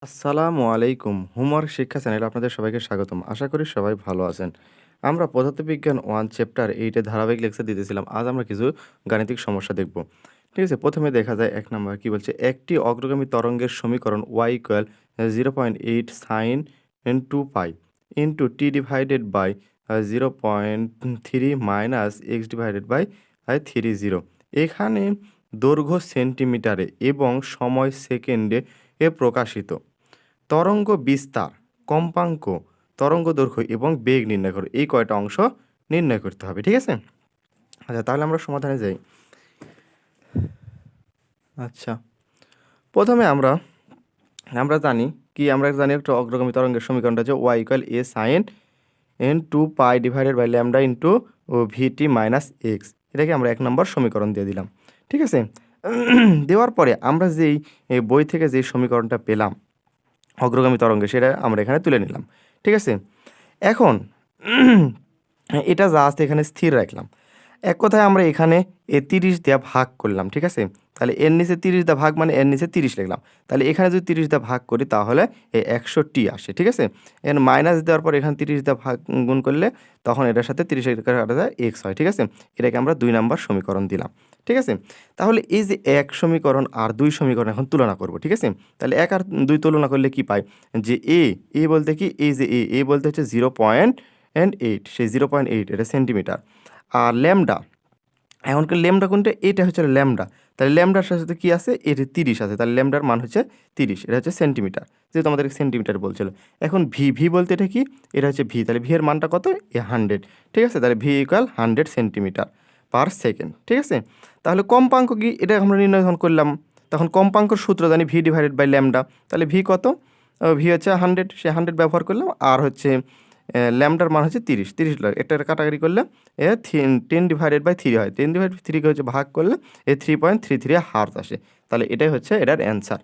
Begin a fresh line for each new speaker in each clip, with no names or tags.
আসসালামু আলাইকুম। হোমওয়ার্ক শিক্ষা চ্যানেলে আপনাদের সবাইকে স্বাগতম। আশা করি সবাই ভালো আছেন। আমরা পদার্থবিজ্ঞান 1 চ্যাপ্টার 8 এ ধারাবাহিক লেকচার দিতেছিলাম। আজ আমরা কিছু গাণিতিক সমস্যা দেখব। ঠিক আছে? ১ম এ দেখা যায় ১ নাম্বার কি বলছে? একটি অগ্রগামী তরঙ্গের সমীকরণ y = 0.8 sin 2 pi t divided by 0.3 minus x divided by 30 এখানে দৈর্ঘ্য সেন্টিমিটারে এবং সময় সেকেন্ডে প্রকাশিত। তরঙ্গ বিস্তার, কম্পাঙ্ক, তরঙ্গদৈর্ঘ্য এবং বেগ নির্ণয় করো। এই কয়টা অংশ নির্ণয় করতে হবে। ঠিক আছে? আচ্ছা তাহলে আমরা সমাধানে যাই। আচ্ছা, ১ম এ আমরা জানি একটা অগ্রগামী তরঙ্গের সমীকরণটা হচ্ছে y = a sin 2 pi divided by lambda into vt minus x। এটাকে আমরা ১ নম্বর সমীকরণ দিয়ে দিলাম। ঠিক আছে? দেওয়ার পরে আমরা বই থেকে যেই সমীকরণটা পেলাম অগ্রগামী তরঙ্গে সেটা আমরা এখানে তুলে নিলাম। ঠিক আছে? এখন এটা জাস্ট এখানে স্থির রাখলাম। এক কথায় আমরা এখানে ৩০ দিয়ে ভাগ করলাম। ঠিক আছে? তাহলে এর নিচে ৩০ দিয়ে ভাগ মানে এর নিচে ৩০ লিখলাম। তাহলে এখানে যদি ৩০ দিয়ে ভাগ করি তাহলে ১০০ আসে। ঠিক আছে? এর মাইনাস দেওয়ার পর এখানে ৩০ দিয়ে গুণ করলে তখন এটার সাথে ৩০ কাটা যায় x হয়। ঠিক আছে? এটাকে আমরা ২ নাম্বার সমীকরণ দিলাম। ঠিক আছে? তাহলে এই যে ১ সমীকরণ আর ২ সমীকরণ এখন তুলনা করব। ঠিক আছে? তাহলে ১ আর ২ তুলনা করলে কি পাই? যে a বলতে কি? এই যে a বলতে হচ্ছে 0.8 সেই 0.8 এটা সেন্টিমিটার। আর ল্যামডা, এখনকার ল্যামডা কোনটা? এটা হচ্ছে ল্যামডা। তাহলে ল্যামডার সাথে কি আছে? এর ৩০ আছে। তাহলে ল্যামডার মান হচ্ছে ৩০। এটা হচ্ছে সেন্টিমিটার। যেহেতু আমাদেরকে সেন্টিমিটার বলছিল। এখন ভি বলতে এটা কি? এটা হচ্ছে ভি। তাহলে ভি এর মানটা কত? 100। ঠিক আছে? তাহলে ভি = 100 সেন্টিমিটার পার সেকেন্ড। ঠিক আছে? তাহলে কম্পাঙ্ক কি? এটা আমরা নির্ণয় যখন করলাম, তখন কম্পাঙ্কর সূত্র জানি ভি ডিভাইডেড বাই ল্যামডা। তাহলে ভি কত? ভি হচ্ছে 100, সে 100 ব্যবহার করলাম। আর হচ্ছে ল্যামডার মান হচ্ছে 30 এটা কাটাকাটি করলে 10 ডিভাইডেড বাই 3 হয়। 10 ডিভাইড 3 কে হচ্ছে ভাগ করলে 3.33 হার্জ আসে। তাহলে এটাই হচ্ছে এটার অ্যান্সার।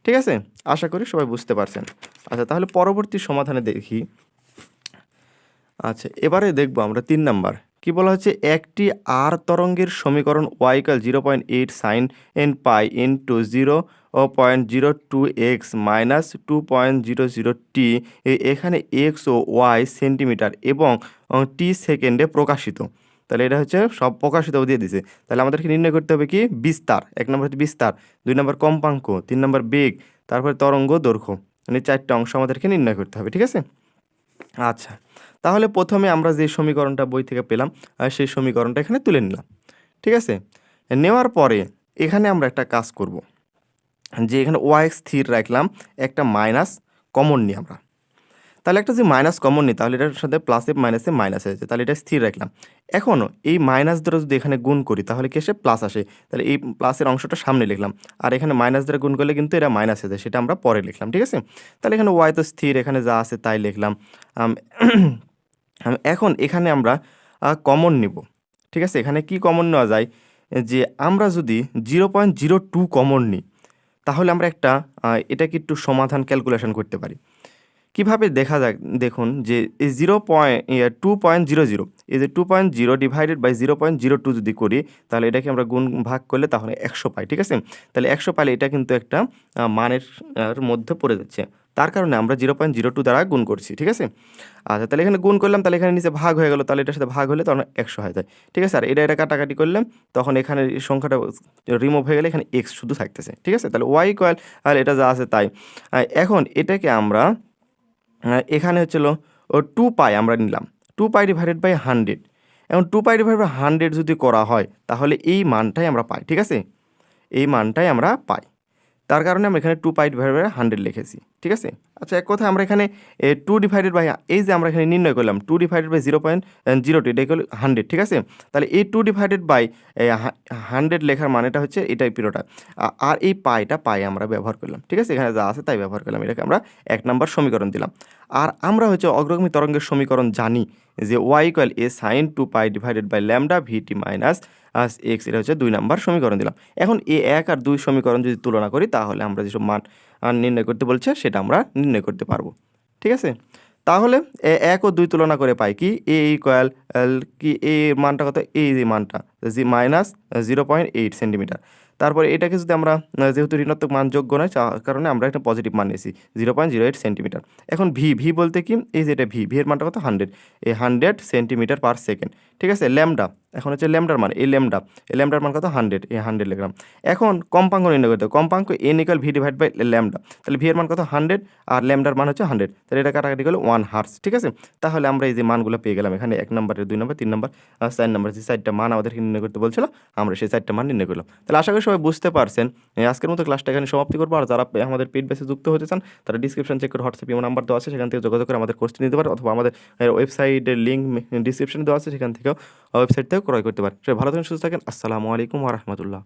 ঠিক আছে? আশা করি সবাই বুঝতে পারছেন। আচ্ছা তাহলে পরবর্তী সমাধানে দেখি। আচ্ছা এবারে দেখব আমরা ৩ নাম্বার। কি বলা হচ্ছে? একটি আর তরঙ্গের সমীকরণ y = 0.8 sin n পাই ইনটু 0.02x মাইনাস 2.00t এখানে x ও y সেন্টিমিটার এবং t সেকেন্ডে প্রকাশিত। তাহলে এটা হচ্ছে সব প্রকাশিত দিয়ে দিছে। তাহলে আমাদেরকে নির্ণয় করতে হবে কি? বিস্তার। ১ নম্বর হচ্ছে বিস্তার, ২ নম্বর কম্পাঙ্ক, ৩ নম্বর বেগ, তারপরে তরঙ্গ দৈর্ঘ্য। মানে ৪ টা অংশ আমাদেরকে নির্ণয় করতে হবে। ঠিক আছে? আচ্ছা, তাহলে ১ম এ আমরা যে সমীকরণটা বই থেকে পেলাম সেই সমীকরণটা এখানে তুলে নিলাম। ঠিক আছে? নেওয়ার পরে এখানে আমরা একটা কাজ করব। যে এখানে x স্থির রাখলাম, একটা মাইনাস কমন নিই আমরা। তাহলে একটা যে মাইনাস কমন নিই তাহলে এটার সাথে প্লাসে মাইনাসে মাইনাস হয়ে যায়। তাহলে এটা স্থির রাখলাম। এখনও এই মাইনাস দ্বারা যদি এখানে গুণ করি তাহলে কি আসে? প্লাস আসে। তাহলে এই প্লাসের অংশটা সামনে লিখলাম। আর এখানে মাইনাস দ্বারা গুণ করলে কিন্তু এটা মাইনাস হয়ে যায়। সেটা আমরা পরে লিখলাম। ঠিক আছে? তাহলে এখানে y তো স্থির, এখানে যা আছে তাই লিখলাম। আম এখন এখানে আমরা কমন নিব। ঠিক আছে? এখানে কি কমন নেওয়া যায়? যে আমরা যদি 0.02 কমন নিই তাহলে আমরা একটা এটাকে একটু সমাধান ক্যালকুলেশন করতে পারি। কিভাবে দেখা যাক? দেখুন যে এই 2.00 এই যে 2.0 ডিভাইডেড বাই 0.02 যদি করি তাহলে এটাকে আমরা ভাগ করলে তাহলে ১০০ পাই। ঠিক আছে? তাহলে ১০০ পাইলে এটা কিন্তু একটা মানের মধ্যে পড়ে যাচ্ছে। তার কারণে আমরা 0.02 দ্বারা গুণ করছি। ঠিক আছে? আচ্ছা তাহলে এখানে গুণ করলাম, তাহলে এখানে নিচে ভাগ হয়ে গেল। তাহলে এটার সাথে ভাগ হলে তখন ১০০ হয়ে যায়। ঠিক আছে? আর এটা কাটাকাটি করলাম তখন এখানে এই সংখ্যাটা রিমুভ হয়ে গেলে এখানে x শুধু থাকতেছে। ঠিক আছে? তাহলে y = আর এটা যা আছে তাই। এখন এটাকে আমরা এখানে হচ্ছিল 2 পাই আমরা নিলাম। 2 পাই ডিভাইডেড বাই 100। এখন 2 পাই ডিভাইডেড বাই 100 যদি করা হয় তাহলে এই মানটাই আমরা পাই। ঠিক আছে? এই মানটাই আমরা পাই। তার কারণে আমরা এখানে 2 পাই ডিভাইডেড বাই 100 লিখেছি। ঠিক আছে? আচ্ছা এক কথায় আমরা এখানে 2 ডিভাইডেড বাই এই যে আমরা এখানে নির্ণয় করলাম 2 ডিভাইডেড বাই 0.02 এটা ইকুয়াল 100। ঠিক আছে? তাহলে এই 2 ডিভাইডেড বাই 100 লেখার মানেটা হচ্ছে এটাই পুরোটা। আর এই পাই আমরা ব্যবহার করলাম। ঠিক আছে? এখানে যা আছে তাই ব্যবহার করলাম। এটাকে আমরা ১ নাম্বার সমীকরণ দিলাম। আর আমরা হচ্ছে অগ্রগামী তরঙ্গের সমীকরণ জানি যে y = a sin 2 pi divided by lambda vt minus x এটা হচ্ছে ২ নাম্বার সমীকরণ দিলাম। এখন এই ১ আর ২ সমীকরণ যদি তুলনা করি তাহলে আমরা যেসব মান নির্ণয় করতে বলছে সেটা আমরা নির্ণয় করতে পারবো। ঠিক আছে? তাহলে ১ ও ২ তুলনা করে পাই কি? a = কি a এর মানটা কত? এই যে মানটা মাইনাস 0.8 সেন্টিমিটার। তারপরে এটাকে যদি আমরা যেহেতু ঋণাত্মক মান যোগ্য নয় কারণে আমরা একটা পজিটিভ মান নিয়েছি 0.08 সেন্টিমিটার। এখন ভি বলতে কি এই যে এটা ভি এর মানটা কত 100, এই 100 সেন্টিমিটার পার সেকেন্ড। ঠিক আছে? ল্যামডা এখন হচ্ছে ল্যামডার মান এই ল্যামডার মান কত 100, এই 100 লিখলাম। এখন কম্পাঙ্ক নির্ণয় করতে হবে। কম্পাঙ্ক n = v divide by lambda. তাহলে ভি এর মান কত 100 আর ল্যামডার মান হচ্ছে 100, তাহলে এটা কাটাকাটি করলে 1 হার্টজ। ঠিক আছে? তাহলে আমরা এই যে মানগুলো পেয়ে গেলাম এখানে 1 নম্বরের 2 নম্বর 3 নম্বর 4 নম্বর যে 4টা মান আমাদেরকে নির্ণয় করতে বলছিল আমরা সেই 4টা মান নির্ণয় করলাম। তাহলে আশা করি সবাই বুঝতে পারছেন। আজকের মতো ক্লাসটা এখানে সমাপ্তি করবো। আর যারা আমাদের পেইড ব্যাচে যুক্ত হতে চান তারা ডিসক্রিপশন চেক করে হোয়াটসঅ্যাপ ইমো নাম্বার দেওয়া আছে সেখান থেকে যোগাযোগ করে আমাদের কোর্সটি নিতে পারে, অথবা আমাদের ওয়েবসাইটের লিঙ্ক ডিসক্রিপশনে দেওয়া আছে সেখান থেকেও ওয়েবসাইট থেকেও ক্রয় করতে পারে। সবাই ভালো থাকেন, সুস্থ থাকেন। আসসালামু আলাইকুম ওয়া রাহমাতুল্লাহ।